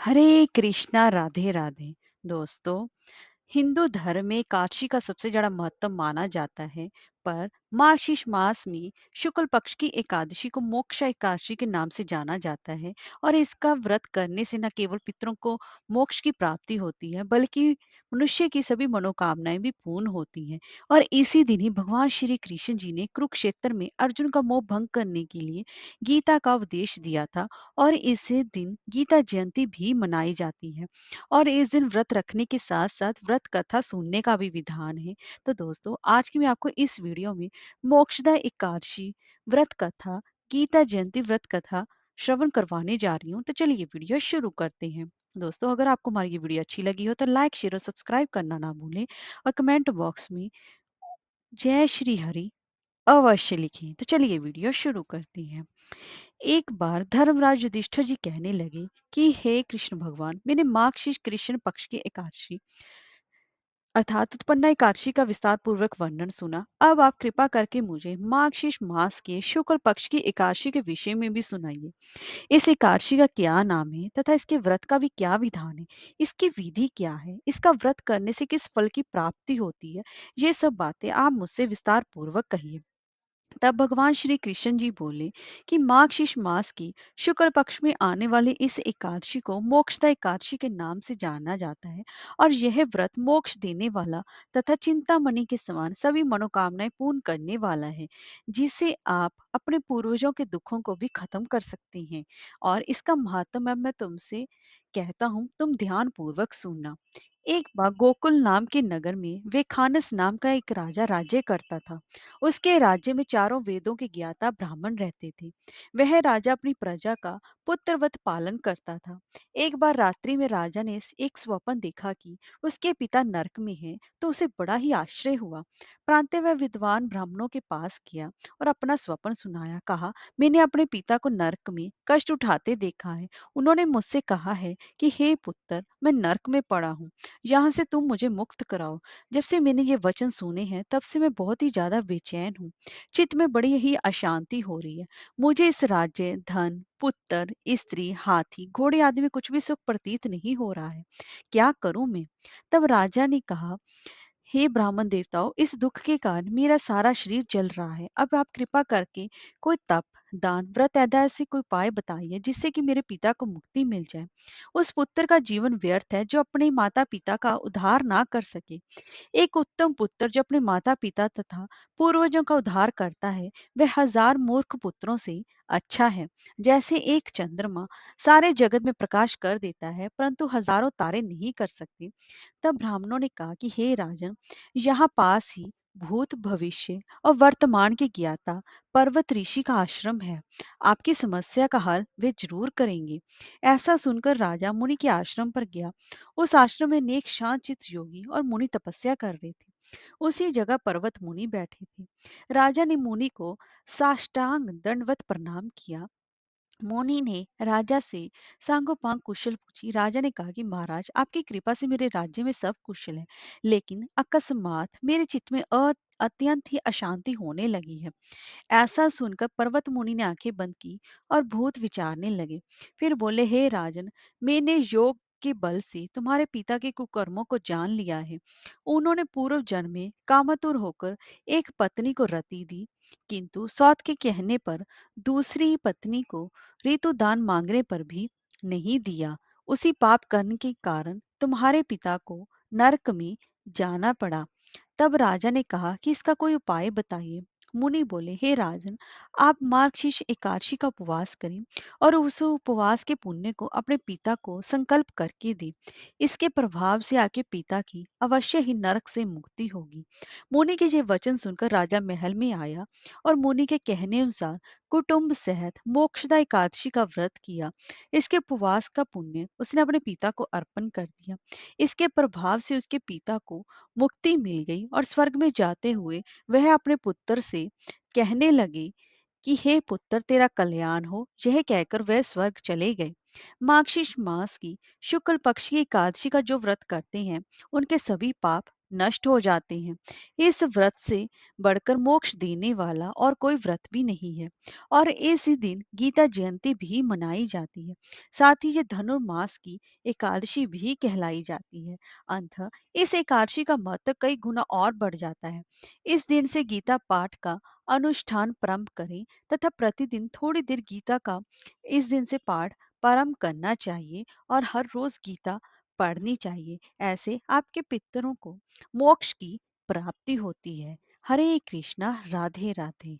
हरे कृष्णा राधे राधे। दोस्तों, हिंदू धर्म में एकादशी का सबसे ज्यादा महत्व माना जाता है। पर मार्गशीर्ष मास में शुक्ल पक्ष की एकादशी को मोक्ष एकादशी के नाम से जाना जाता है। और इसका व्रत करने से न केवल पितरों को मोक्ष की प्राप्ति होती है, बल्कि मनुष्य की सभी मनोकामनाएं भी पूर्ण होती हैं। और इसी दिन ही भगवान श्री कृष्ण जी ने कुरुक्षेत्र में अर्जुन का मोह भंग करने के लिए गीता का उपदेश दिया था। और इसी दिन गीता जयंती भी मनाई जाती है। और इस दिन व्रत रखने के साथ साथ व्रत कथा सुनने का भी विधान है। तो दोस्तों, आज की मैं आपको इस वीडियो में मोक्षदा एकादशी व्रत कथा, गीता जयंती व्रत कथा श्रवण करवाने जा रही हूँ। तो चलिए वीडियो शुरू करते हैं। दोस्तों, अगर आपको हमारी ये वीडियो अच्छी लगी हो तो लाइक शेयर और सब्सक्राइब करना ना भूलें। और कमेंट बॉक्स में जय श्री हरि अवश्य लिखें। तो चलिए वीडियो शुरू करते हैं। एक बार धर्मराज युधिष्ठिर जी कहने लगे कि हे कृष्ण भगवान, मैंने मार्गशीर्ष कृष्ण पक्ष की एकादशी अर्थात उत्पन्ना एकादशी का विस्तार पूर्वक वर्णन सुना। अब आप कृपा करके मुझे मार्गशीर्ष मास के शुक्ल पक्ष की एकादशी के विषय में भी सुनाइए। इस एकादशी का क्या नाम है तथा इसके व्रत का भी क्या विधान है, इसकी विधि क्या है, इसका व्रत करने से किस फल की प्राप्ति होती है, ये सब बातें आप मुझसे विस्तार पूर्वक कहिए। तब भगवान श्री कृष्ण जी बोले कि मार्गशीर्ष मास की शुक्ल पक्ष में आने वाली इस एकादशी को मोक्षदा एकादशी के नाम से जाना जाता है। और यह व्रत मोक्ष देने वाला तथा चिंतामणि के समान सभी मनोकामनाएं पूर्ण करने वाला है, जिससे आप अपने पूर्वजों के दुखों को भी खत्म कर सकते हैं। और इसका महात्म अब मैं तुमसे कहता हूँ, तुम ध्यान पूर्वक सुनना। एक बार गोकुल नाम के नगर में वेखानस नाम का एक राजा राज्य करता था। उसके राज्य में चारों वेदों के ज्ञाता ब्राह्मण रहते थे। वह राजा अपनी प्रजा का पुत्रवत पालन करता था। एक बार रात्रि में राजा ने एक स्वप्न देखा कि उसके पिता नरक में हैं, तो उसे बड़ा ही आश्चर्य हुआ। प्रांतः वह विद्वान ब्राह्मणों के पास गया और अपना स्वप्न सुनाया। कहा, मैंने अपने पिता को नरक में कष्ट उठाते देखा है। उन्होंने मुझसे कहा है कि हे पुत्र, मैं नरक में पड़ा हूँ, यहाँ से तुम मुझे मुक्त कराओ। जब से मैंने ये वचन सुने हैं तब से मैं बहुत ही ज्यादा बेचैन हूँ। चित्त में बड़ी ही अशांति हो रही है। मुझे इस राज्य, धन, पुत्र, स्त्री, हाथी, घोड़े आदि में कुछ भी सुख प्रतीत नहीं हो रहा है। क्या करूं मैं? तब राजा ने कहा, हे ब्राह्मण देवताओं, इस दुख के कारण मेरा सारा शरीर जल रहा है। अब आप कृपा करके कोई तप, दान, व्रत आदि ऐसी कोई उपाय बताइए जिससे कि मेरे पिता को मुक्ति मिल जाए। उस पुत्र का जीवन व्यर्थ है जो अपने माता पिता का उद्धार ना कर सके। एक उत्तम पुत्र जो अपने माता पिता तथा पूर्वजों का उद्धार करता है, वह हजार मूर्ख पुत्रों से अच्छा है। जैसे एक चंद्रमा सारे जगत में प्रकाश कर देता है, परंतु हजारों तारे नहीं कर सकते। तब ब्राह्मणों ने कहा कि हे राजन, यहाँ पास ही भूत, भविष्य और वर्तमान के ज्ञाता पर्वत ऋषि का आश्रम है। आपकी समस्या का हल वे जरूर करेंगे। ऐसा सुनकर राजा मुनि के आश्रम पर गया। उस आश्रम में अनेक शांतचित्त योगी और मुनि तपस्या कर रहे थे। उसी जगह पर्वत मुनि बैठे थे। राजा ने मुनि को साष्टांग दंडवत प्रणाम किया। मुनि ने राजा से सांगोपांग कुशल पूछी। राजा ने कहा कि महाराज, आपकी कृपा से मेरे राज्य में सब कुशल है, लेकिन अकस्मात मेरे चित्त में अत्यंत ही अशांति होने लगी है। ऐसा सुनकर पर्वत मुनि ने आंखें बंद की और भूत विचारने लगे। फिर बोले, हे राजन, मैंने योग के बल से तुम्हारे पिता के कुकर्मों को जान लिया है। उन्होंने पूर्व जन्म में कामातुर होकर एक पत्नी को रति दी, किंतु सौत के कहने पर दूसरी पत्नी को ऋतु दान मांगने पर भी नहीं दिया। उसी पाप करने के कारण तुम्हारे पिता को नरक में जाना पड़ा। तब राजा ने कहा कि इसका कोई उपाय बताइए। मुनि बोले, हे राजन, आप मार्गशीर्ष एकादशी का उपवास करें और उस उपवास के पुण्य को अपने पिता को संकल्प करके दे। इसके प्रभाव से आपके पिता की अवश्य ही नरक से मुक्ति होगी। मुनि के ये वचन सुनकर राजा महल में आया और मुनि के कहने अनुसार कुटुंब सहित मोक्षदा एकादशी का व्रत किया। इसके उपवास का पुण्य उसने अपने पिता को अर्पण कर दिया। इसके प्रभाव से उसके पिता को मुक्ति मिल गई और स्वर्ग में जाते हुए वह अपने पुत्र से कहने लगे कि हे पुत्र, तेरा कल्याण हो। यह कहकर वह स्वर्ग चले गए। मार्गशीर्ष मास की शुक्ल पक्ष की एकादशी का जो व्रत करते हैं, उनके सभी पाप नष्ट हो जाते हैं। इस व्रत से बढ़कर मोक्ष देने वाला और कोई व्रत भी नहीं है और इसी दिन गीता जयंती भी मनाई जाती है। साथ ही ये धनुर्मास की एकादशी भी कहलाई जाती है। अंत इस एकादशी का महत्व कई गुना और बढ़ जाता है। इस दिन से गीता पाठ का अनुष्ठान प्रारंभ करें तथा प्रतिदिन थोड़ी देर गीता का इस दिन से पाठ प्रारंभ करना चाहिए और हर रोज गीता पढ़नी चाहिए। ऐसे आपके पितरों को मोक्ष की प्राप्ति होती है। हरे कृष्णा, राधे राधे।